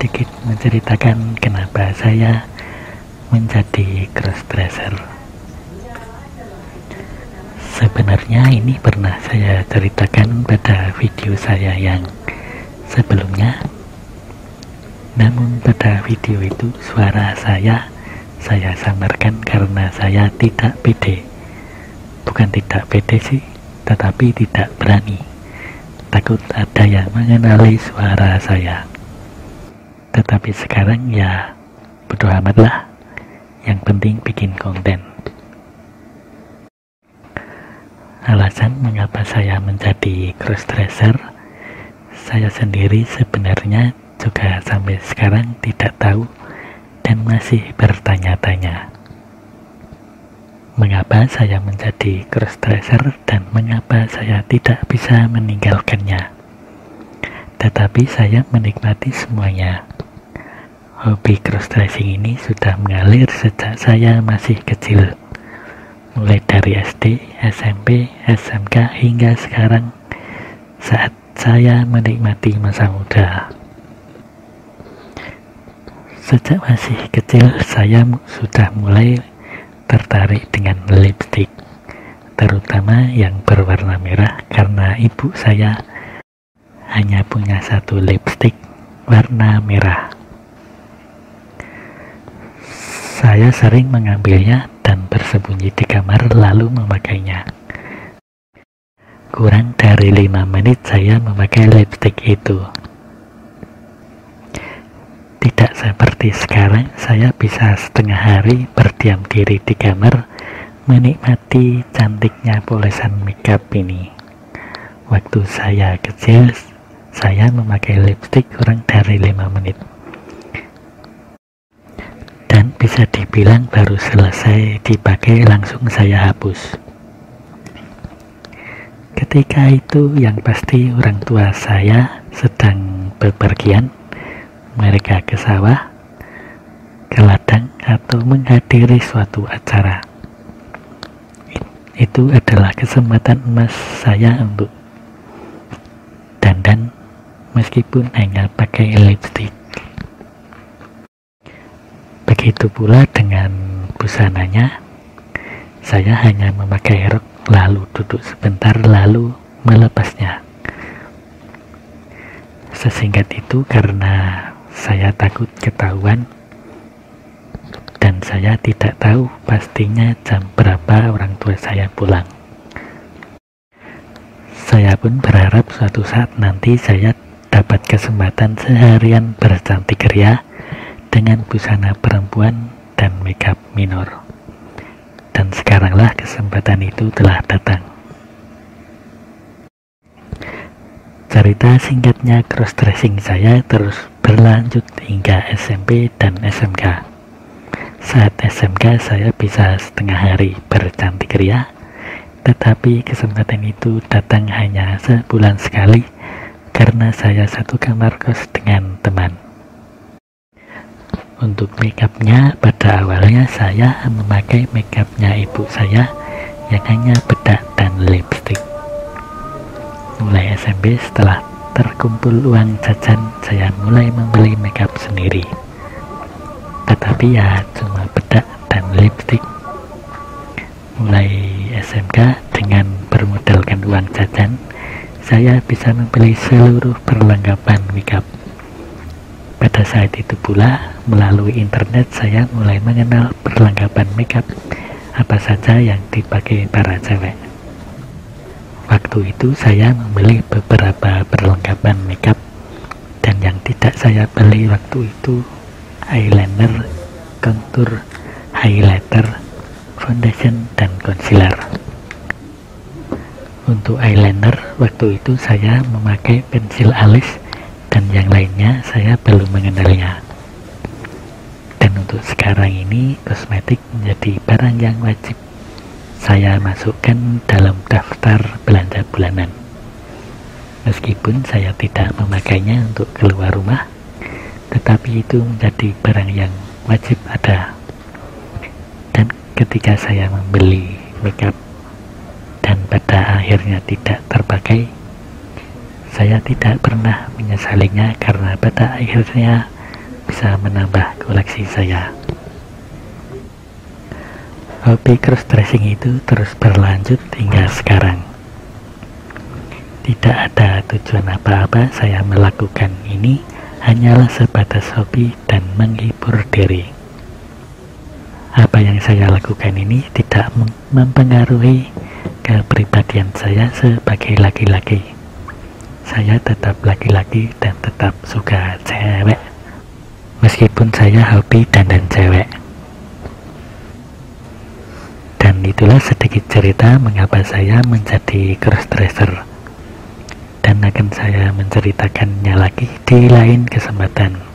sedikit menceritakan kenapa saya menjadi crossdresser. Sebenarnya ini pernah saya ceritakan pada video saya yang sebelumnya, namun pada video itu suara saya samarkan karena saya tidak pede. Bukan tidak pede sih, tetapi tidak berani. Takut ada yang mengenali suara saya. Tetapi sekarang ya bodo amat lah, yang penting bikin konten. Alasan mengapa saya menjadi crossdresser, saya sendiri sebenarnya juga sampai sekarang tidak tahu dan masih bertanya-tanya. Mengapa saya menjadi crossdresser dan mengapa saya tidak bisa meninggalkannya. Tetapi saya menikmati semuanya. Hobi crossdressing ini sudah mengalir sejak saya masih kecil. Mulai dari SD, SMP, SMK hingga sekarang saat saya menikmati masa muda. Sejak masih kecil saya sudah mulai tertarik dengan lipstik, terutama yang berwarna merah karena ibu saya hanya punya satu lipstik warna merah. Saya sering mengambilnya dan bersembunyi di kamar lalu memakainya. Kurang dari 5 menit saya memakai lipstik itu. Tidak seperti sekarang, saya bisa setengah hari berdiam diri di kamar menikmati cantiknya polesan makeup ini. Waktu saya kecil, saya memakai lipstik kurang dari 5 menit. Dan bisa dibilang baru selesai dipakai langsung saya hapus. Ketika itu yang pasti orang tua saya sedang bepergian. Mereka ke sawah, ke ladang, atau menghadiri suatu acara. Itu adalah kesempatan emas saya untuk dandan meskipun hanya pakai lipstik. Begitu pula dengan busananya, saya hanya memakai rok lalu duduk sebentar lalu melepasnya. Sesingkat itu karena saya takut ketahuan dan saya tidak tahu pastinya jam berapa orang tua saya pulang. Saya pun berharap suatu saat nanti saya dapat kesempatan seharian bercantik ria dengan busana perempuan dan makeup minor. Dan sekaranglah kesempatan itu telah datang. Cerita singkatnya crossdressing saya terus berlanjut hingga SMP dan SMK. Saat SMK saya bisa setengah hari bercantik ria, tetapi kesempatan itu datang hanya sebulan sekali karena saya satu kamar kos dengan teman. Untuk makeupnya pada awalnya saya memakai makeupnya ibu saya yang hanya bedak dan lipstik. Mulai SMP setelah terkumpul uang jajan, saya mulai membeli makeup sendiri. Tetapi ya cuma bedak dan lipstik. Mulai SMK dengan bermodalkan uang jajan, saya bisa membeli seluruh perlengkapan makeup. Pada saat itu pula, melalui internet saya mulai mengenal perlengkapan makeup apa saja yang dipakai para cewek. Waktu itu saya membeli beberapa perlengkapan makeup dan yang tidak saya beli waktu itu eyeliner, contour, highlighter, foundation, dan concealer. Untuk eyeliner waktu itu saya memakai pensil alis dan yang lainnya saya belum mengenalnya. Dan untuk sekarang ini kosmetik menjadi barang yang wajib saya masukkan dalam daftar belanja bulanan. Meskipun saya tidak memakainya untuk keluar rumah, tetapi itu menjadi barang yang wajib ada. Dan ketika saya membeli makeup dan pada akhirnya tidak terpakai, saya tidak pernah menyesalinya karena pada akhirnya bisa menambah koleksi saya. Hobi cross dressing itu terus berlanjut hingga sekarang. Tidak ada tujuan apa-apa saya melakukan ini, hanyalah sebatas hobi dan menghibur diri. Apa yang saya lakukan ini tidak mempengaruhi kepribadian saya sebagai laki-laki. Saya tetap laki-laki dan tetap suka cewek, meskipun saya hobi dandan cewek. Dan itulah sedikit cerita mengapa saya menjadi crossdresser, dan akan saya menceritakannya lagi di lain kesempatan.